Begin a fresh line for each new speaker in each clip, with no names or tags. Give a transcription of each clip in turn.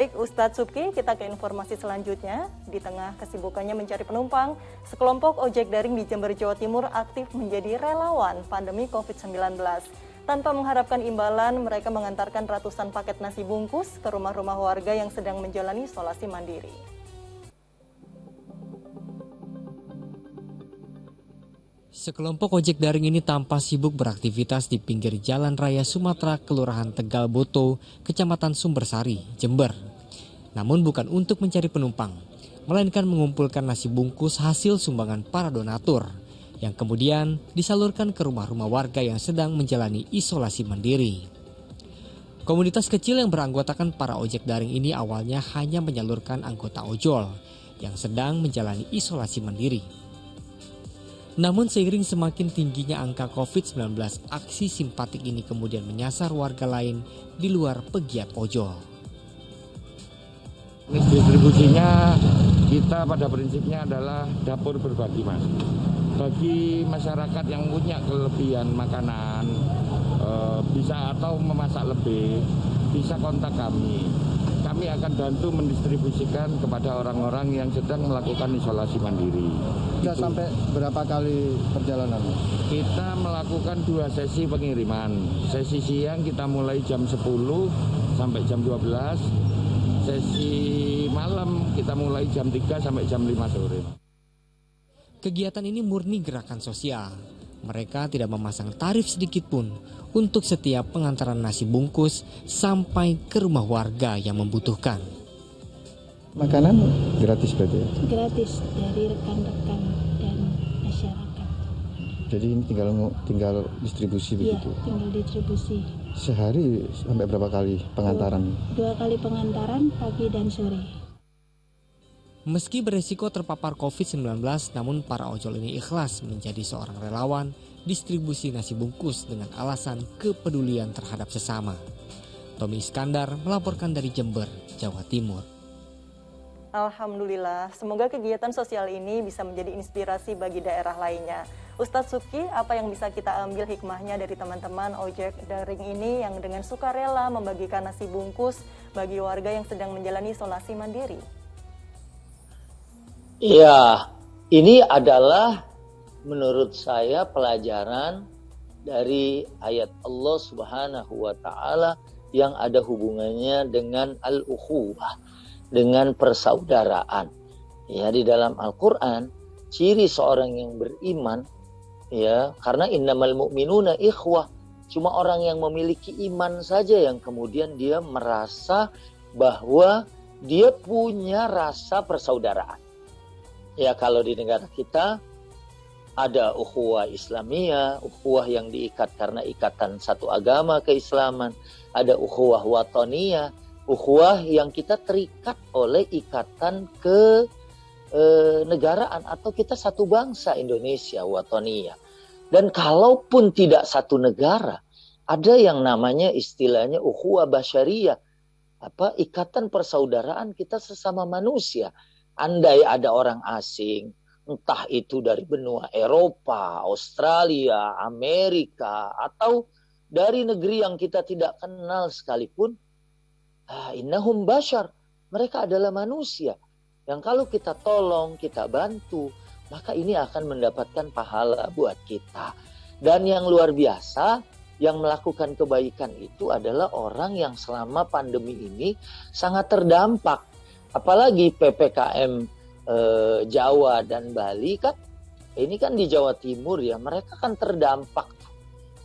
Baik, Ustadz Subki, kita ke informasi selanjutnya. Di tengah kesibukannya mencari penumpang, sekelompok ojek daring di Jember, Jawa Timur aktif menjadi relawan pandemi COVID-19. Tanpa mengharapkan imbalan, mereka mengantarkan ratusan paket nasi bungkus ke rumah-rumah warga yang sedang menjalani isolasi mandiri.
Sekelompok ojek daring ini tampak sibuk beraktivitas di pinggir Jalan Raya Sumatera, Kelurahan Tegal Boto, Kecamatan Sumbersari, Jember. Namun bukan untuk mencari penumpang, melainkan mengumpulkan nasi bungkus hasil sumbangan para donatur, yang kemudian disalurkan ke rumah-rumah warga yang sedang menjalani isolasi mandiri. Komunitas kecil yang beranggotakan para ojek daring ini awalnya hanya menyalurkan anggota ojol yang sedang menjalani isolasi mandiri. Namun seiring semakin tingginya angka COVID-19, aksi simpatik ini kemudian menyasar warga lain di luar pegiat ojol.
Distribusinya kita pada prinsipnya adalah dapur berbagi, Mas. Bagi masyarakat yang punya kelebihan makanan, bisa atau memasak lebih, bisa kontak kami. Kami akan bantu mendistribusikan kepada orang-orang yang sedang melakukan isolasi mandiri.
Sudah sampai berapa kali perjalanan?
Kita melakukan 2 sesi pengiriman. Sesi siang kita mulai jam 10 sampai jam 12. Sesi malam kita mulai jam 3 sampai jam 5 sore.
Kegiatan ini murni gerakan sosial. Mereka tidak memasang tarif sedikit pun untuk setiap pengantaran nasi bungkus sampai ke rumah warga yang membutuhkan.
Makanan gratis berarti ya?
Gratis dari rekan-rekan dan masyarakat.
Jadi ini tinggal distribusi begitu?
Iya, tinggal distribusi.
Sehari sampai berapa kali pengantaran?
2 kali pengantaran pagi dan sore.
Meski beresiko terpapar COVID-19, namun para ojol ini ikhlas menjadi seorang relawan distribusi nasi bungkus dengan alasan kepedulian terhadap sesama. Tommy Iskandar melaporkan dari Jember, Jawa Timur.
Alhamdulillah, semoga kegiatan sosial ini bisa menjadi inspirasi bagi daerah lainnya. Ustadz Subki, apa yang bisa kita ambil hikmahnya dari teman-teman ojek daring ini yang dengan sukarela membagikan nasi bungkus bagi warga yang sedang menjalani isolasi mandiri?
Ya, ini adalah menurut saya pelajaran dari ayat Allah Subhanahu wa Ta'ala yang ada hubungannya dengan al-ukhuwah, dengan persaudaraan. Ya, di dalam Al-Qur'an ciri seorang yang beriman, ya, karena innamal mu'minuna ikhwah, cuma orang yang memiliki iman saja yang kemudian dia merasa bahwa dia punya rasa persaudaraan. Ya, kalau di negara kita ada ukhuwah Islamiyah, ukhuwah yang diikat karena ikatan satu agama keislaman, ada ukhuwah watoniyah, ukhuwah yang kita terikat oleh ikatan ke negaraan atau kita satu bangsa Indonesia, watoniyah. Dan kalaupun tidak satu negara, ada yang namanya istilahnya ukhuwah basyariyah, ikatan persaudaraan kita sesama manusia. Andai ada orang asing, entah itu dari benua Eropa, Australia, Amerika, atau dari negeri yang kita tidak kenal sekalipun, innahum bashar, mereka adalah manusia. Yang kalau kita tolong, kita bantu, maka ini akan mendapatkan pahala buat kita. Dan yang luar biasa, yang melakukan kebaikan itu adalah orang yang selama pandemi ini sangat terdampak. Apalagi PPKM Jawa dan Bali kan, ini kan di Jawa Timur ya, mereka kan terdampak.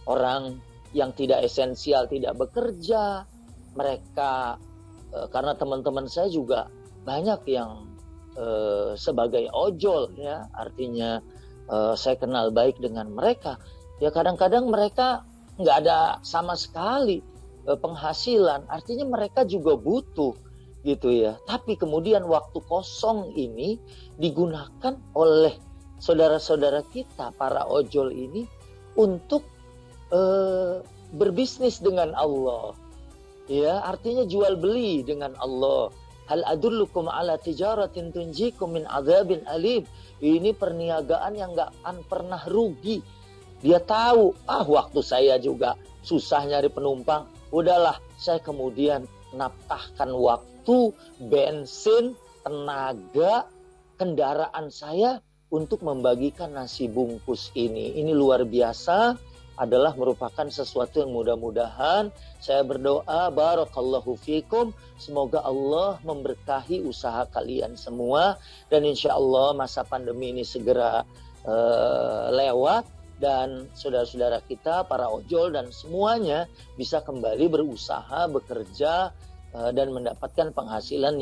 Orang yang tidak esensial tidak bekerja, mereka karena teman-teman saya juga banyak yang sebagai ojol ya, artinya saya kenal baik dengan mereka. Ya kadang-kadang mereka nggak ada sama sekali penghasilan, artinya mereka juga butuh gitu ya. Tapi kemudian waktu kosong ini digunakan oleh saudara-saudara kita para ojol ini untuk berbisnis dengan Allah. Ya, artinya jual beli dengan Allah. Hal adullukum ala tijaratin tunjikum min adzabin alim. Ini perniagaan yang nggak akan pernah rugi. Dia tahu, waktu saya juga susah nyari penumpang. Udahlah, saya kemudian naptahkan waktu waktu, bensin, tenaga, kendaraan saya untuk membagikan nasi bungkus ini. Ini luar biasa, adalah merupakan sesuatu yang mudah-mudahan saya berdoa barakallahu fikum, semoga Allah memberkahi usaha kalian semua dan insya Allah masa pandemi ini segera lewat dan saudara-saudara kita para ojol dan semuanya bisa kembali berusaha, bekerja dan mendapatkan penghasilan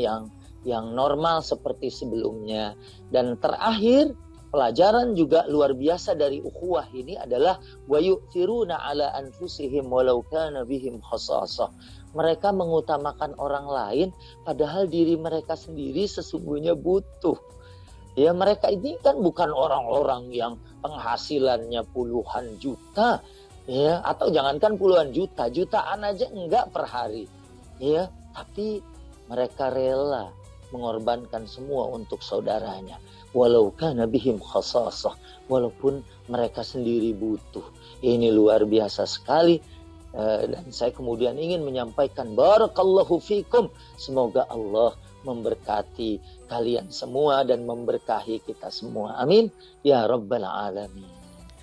yang normal seperti sebelumnya. Dan terakhir, pelajaran juga luar biasa dari ukhuwah ini adalah wa yu'thiruna ala anfusihim walau kana bihim khassasah. Mereka mengutamakan orang lain padahal diri mereka sendiri sesungguhnya butuh. Ya, mereka ini kan bukan orang-orang yang penghasilannya puluhan juta, ya, atau jangankan puluhan juta, jutaan aja enggak per hari. Ya, tapi mereka rela mengorbankan semua untuk saudaranya. Walau kana bihim khasasah, walaupun mereka sendiri butuh. Ini luar biasa sekali. Dan saya kemudian ingin menyampaikan barakallahu fikum. Semoga Allah memberkati kalian semua dan memberkahi kita semua. Amin. Ya Rabbal Alamin.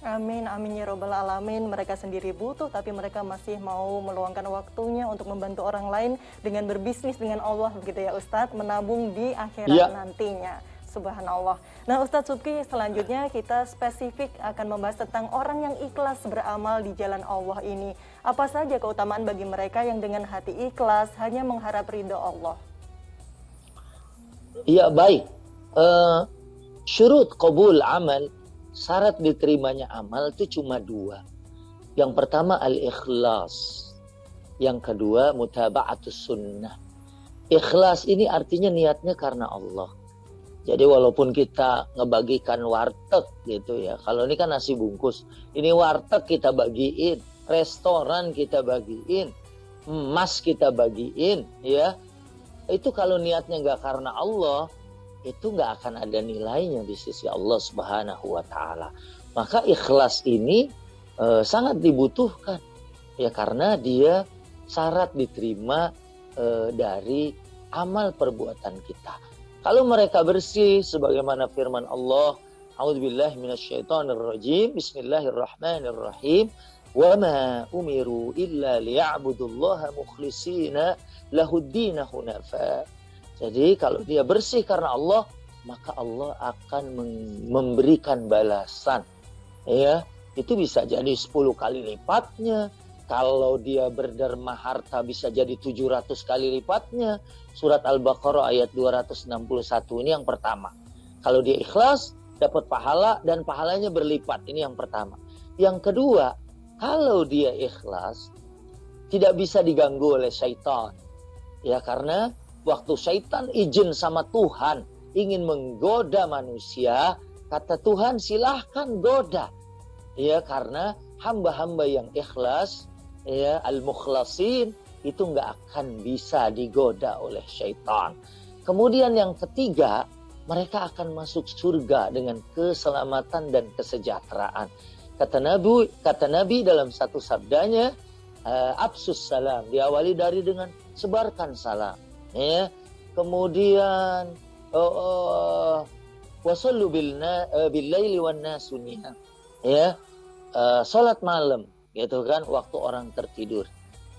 Amin, amin ya robbal alamin. Mereka sendiri butuh, tapi mereka masih mau meluangkan waktunya untuk membantu orang lain dengan berbisnis dengan Allah, begitu ya Ustadz, menabung di akhirat nantinya. Subhanallah. Nah Ustadz Subki, selanjutnya kita spesifik akan membahas tentang orang yang ikhlas beramal di jalan Allah ini. Apa saja keutamaan bagi mereka yang dengan hati ikhlas hanya mengharap ridho Allah?
Iya, baik. Syurut qabul amal, syarat diterimanya amal itu cuma dua. Yang pertama al-ikhlas. Yang kedua mutaba'atus sunnah. Ikhlas ini artinya niatnya karena Allah. Jadi walaupun kita ngebagikan warteg gitu ya. Kalau ini kan nasi bungkus. Ini warteg kita bagiin. Restoran kita bagiin. Emas kita bagiin ya. Itu kalau niatnya nggak karena Allah, itu nggak akan ada nilainya di sisi Allah Subhanahu wa Ta'ala. Maka ikhlas ini sangat dibutuhkan ya, karena dia syarat diterima dari amal perbuatan kita. Kalau mereka bersih sebagaimana firman Allah, a'udzubillahi minasyaitonirrajim, bismillahirrahmanirrahim, wa ma umiru illa liya'budullaha mukhlishina lahuddin hunafa. Jadi kalau dia bersih karena Allah, maka Allah akan memberikan balasan. Ya, itu bisa jadi 10 kali lipatnya. Kalau dia berderma harta bisa jadi 700 kali lipatnya. Surat Al-Baqarah ayat 261 ini yang pertama. Kalau dia ikhlas, dapat pahala dan pahalanya berlipat. Ini yang pertama. Yang kedua, kalau dia ikhlas, tidak bisa diganggu oleh syaitan. Ya, karena waktu syaitan izin sama Tuhan ingin menggoda manusia, kata Tuhan silahkan goda. Ya, karena hamba-hamba yang ikhlas, ya, al-mukhlasin, itu nggak akan bisa digoda oleh syaitan. Kemudian yang ketiga, mereka akan masuk surga dengan keselamatan dan kesejahteraan. Kata Nabi dalam satu sabdanya, absus salam, diawali dari dengan sebarkan salam. Ya. Kemudian wasallu bil-laili wan nasu niyam. Ya. Salat malam, gitu kan, waktu orang tertidur.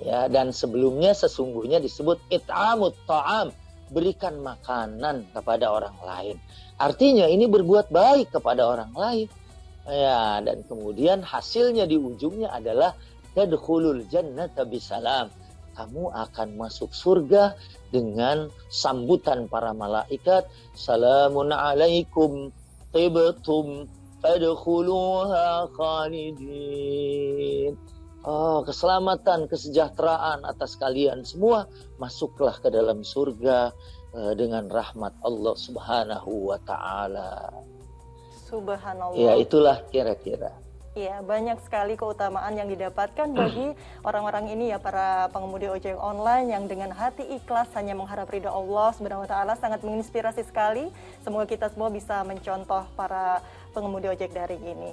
Ya, dan sebelumnya sesungguhnya disebut it'amut ta'am, berikan makanan kepada orang lain. Artinya ini berbuat baik kepada orang lain. Ya, dan kemudian hasilnya di ujungnya adalah tadkhulul jannata bisalam. Kamu akan masuk surga dengan sambutan para malaikat, salamun alaikum tibtum fadkhuluha khalidin. Oh, keselamatan, kesejahteraan atas kalian semua, masuklah ke dalam surga dengan rahmat Allah Subhanahu wa Ta'ala.
Subhanallah.
Ya, itulah kira-kira.
Ya, banyak sekali keutamaan yang didapatkan bagi orang-orang ini ya, para pengemudi ojek online yang dengan hati ikhlas hanya mengharap ridha Allah Subhanahu wa Ta'ala. Sangat menginspirasi sekali. Semoga kita semua bisa mencontoh para pengemudi ojek daring ini.